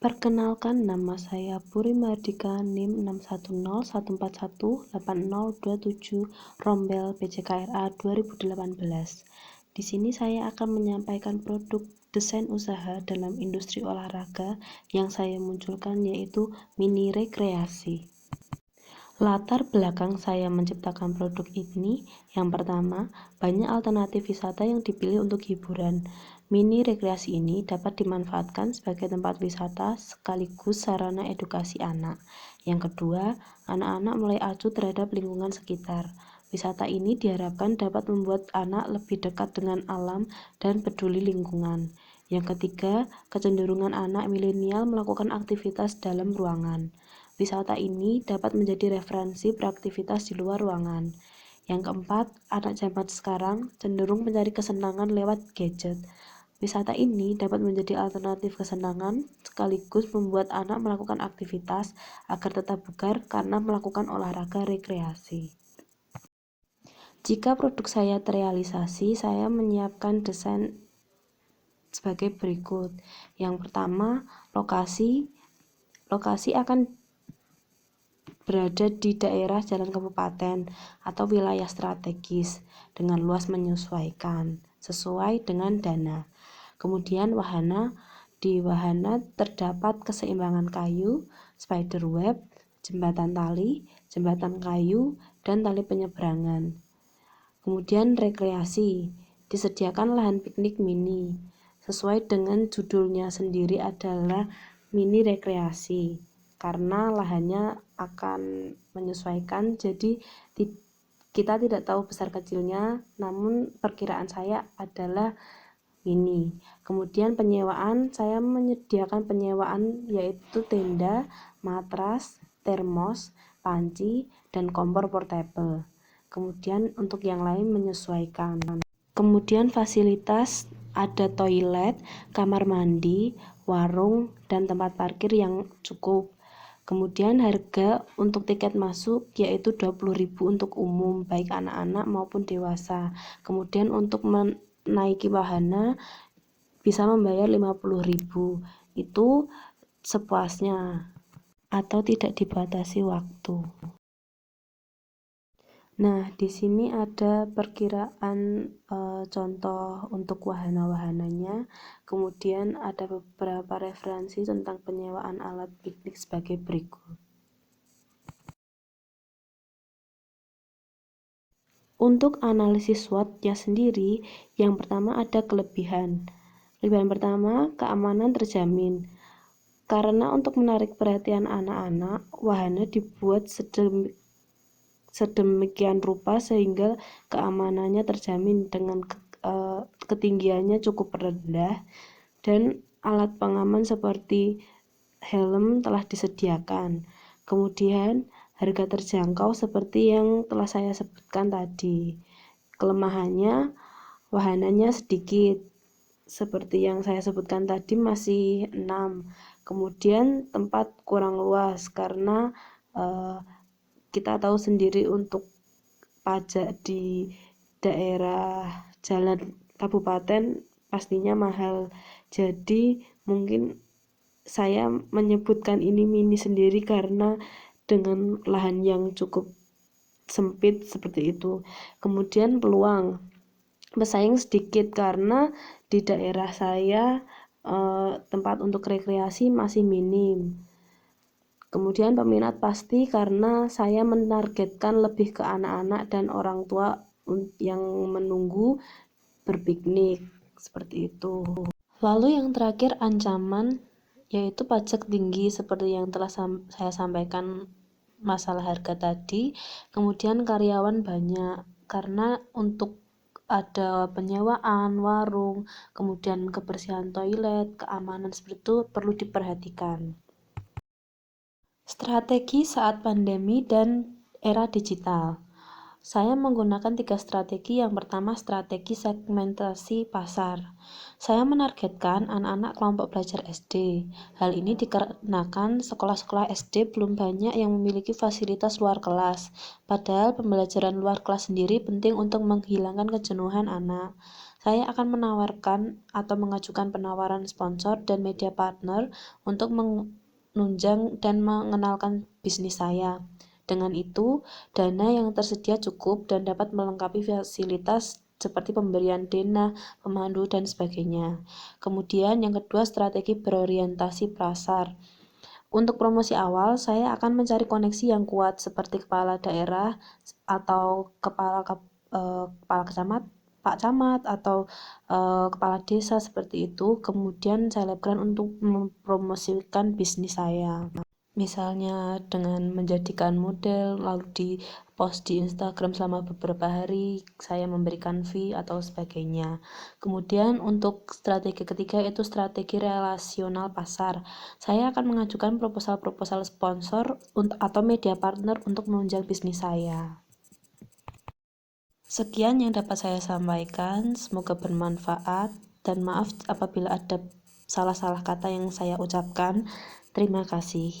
Perkenalkan, nama saya Puri Mardika, NIM 61014180227, Rombel PJKRA 2018. Di sini saya akan menyampaikan produk desain usaha dalam industri olahraga yang saya munculkan, yaitu mini rekreasi. Latar belakang saya menciptakan produk ini, yang pertama, banyak alternatif wisata yang dipilih untuk hiburan. Mini rekreasi ini dapat dimanfaatkan sebagai tempat wisata sekaligus sarana edukasi anak. Yang kedua, anak-anak mulai acuh terhadap lingkungan sekitar. Wisata ini diharapkan dapat membuat anak lebih dekat dengan alam dan peduli lingkungan. Yang ketiga, kecenderungan anak milenial melakukan aktivitas dalam ruangan. Wisata ini dapat menjadi referensi beraktivitas di luar ruangan. Yang keempat, anak zaman sekarang cenderung mencari kesenangan lewat gadget. Wisata ini dapat menjadi alternatif kesenangan sekaligus membuat anak melakukan aktivitas agar tetap bugar karena melakukan olahraga rekreasi. Jika produk saya terrealisasi, saya menyiapkan desain sebagai berikut. Yang pertama, lokasi akan berada di daerah jalan kabupaten atau wilayah strategis dengan luas menyesuaikan sesuai dengan dana. Kemudian di wahana terdapat keseimbangan kayu, spider web, jembatan tali, jembatan kayu, dan tali penyeberangan. Kemudian rekreasi, disediakan lahan piknik mini. Sesuai dengan judulnya sendiri adalah mini rekreasi, karena lahannya akan menyesuaikan, jadi kita tidak tahu besar kecilnya, namun perkiraan saya adalah mini. Kemudian penyewaan, saya menyediakan penyewaan yaitu tenda, matras, termos, panci, dan kompor portable. Kemudian untuk yang lain menyesuaikan. Kemudian fasilitas ada toilet, kamar mandi, warung, dan tempat parkir yang cukup. Kemudian harga untuk tiket masuk yaitu 20.000 untuk umum, baik anak-anak maupun dewasa. Kemudian untuk menaiki wahana bisa membayar 50.000. Itu sepuasnya atau tidak dibatasi waktu. Nah, di sini ada perkiraan contoh untuk wahana-wahananya. Kemudian ada beberapa referensi tentang penyewaan alat piknik sebagai berikut. Untuk analisis SWOT-nya sendiri, yang pertama ada kelebihan. Kelebihan pertama, keamanan terjamin. Karena untuk menarik perhatian anak-anak, wahana dibuat sedemikian rupa sehingga keamanannya terjamin dengan ketinggiannya cukup rendah, dan alat pengaman seperti helm telah disediakan. Kemudian harga terjangkau seperti yang telah saya sebutkan tadi. Kelemahannya, wahananya sedikit seperti yang saya sebutkan tadi, masih 6. Kemudian tempat kurang luas karena kita tahu sendiri untuk pajak di daerah jalan kabupaten pastinya mahal. Jadi mungkin saya menyebutkan ini mini sendiri karena dengan lahan yang cukup sempit seperti itu. Kemudian peluang pesaing sedikit karena di daerah saya tempat untuk rekreasi masih minim. Kemudian peminat pasti karena saya menargetkan lebih ke anak-anak dan orang tua yang menunggu berpiknik seperti itu. Lalu yang terakhir ancaman, yaitu pajak tinggi seperti yang telah saya sampaikan masalah harga tadi. Kemudian karyawan banyak karena untuk ada penyewaan warung, kemudian kebersihan toilet, keamanan seperti itu perlu diperhatikan. Strategi saat pandemi dan era digital. Saya menggunakan 3 strategi. Yang pertama, strategi segmentasi pasar. Saya menargetkan anak-anak kelompok belajar SD. Hal ini dikarenakan sekolah-sekolah SD belum banyak yang memiliki fasilitas luar kelas. Padahal pembelajaran luar kelas sendiri penting untuk menghilangkan kejenuhan anak. Saya akan menawarkan atau mengajukan penawaran sponsor dan media partner untuk menunjang dan mengenalkan bisnis saya. Dengan itu, dana yang tersedia cukup dan dapat melengkapi fasilitas seperti pemberian dana, pemandu, dan sebagainya. Kemudian yang kedua, strategi berorientasi pasar. Untuk promosi awal, saya akan mencari koneksi yang kuat seperti kepala daerah atau kepala kecamatan, Pak Camat, atau kepala desa seperti itu. Kemudian saya lakukan untuk mempromosikan bisnis saya. Misalnya dengan menjadikan model lalu di-post di Instagram selama beberapa hari, saya memberikan fee atau sebagainya. Kemudian untuk strategi ketiga itu strategi relasional pasar. Saya akan mengajukan proposal-proposal sponsor atau media partner untuk menunjang bisnis saya. Sekian yang dapat saya sampaikan, semoga bermanfaat dan maaf apabila ada salah-salah kata yang saya ucapkan. Terima kasih.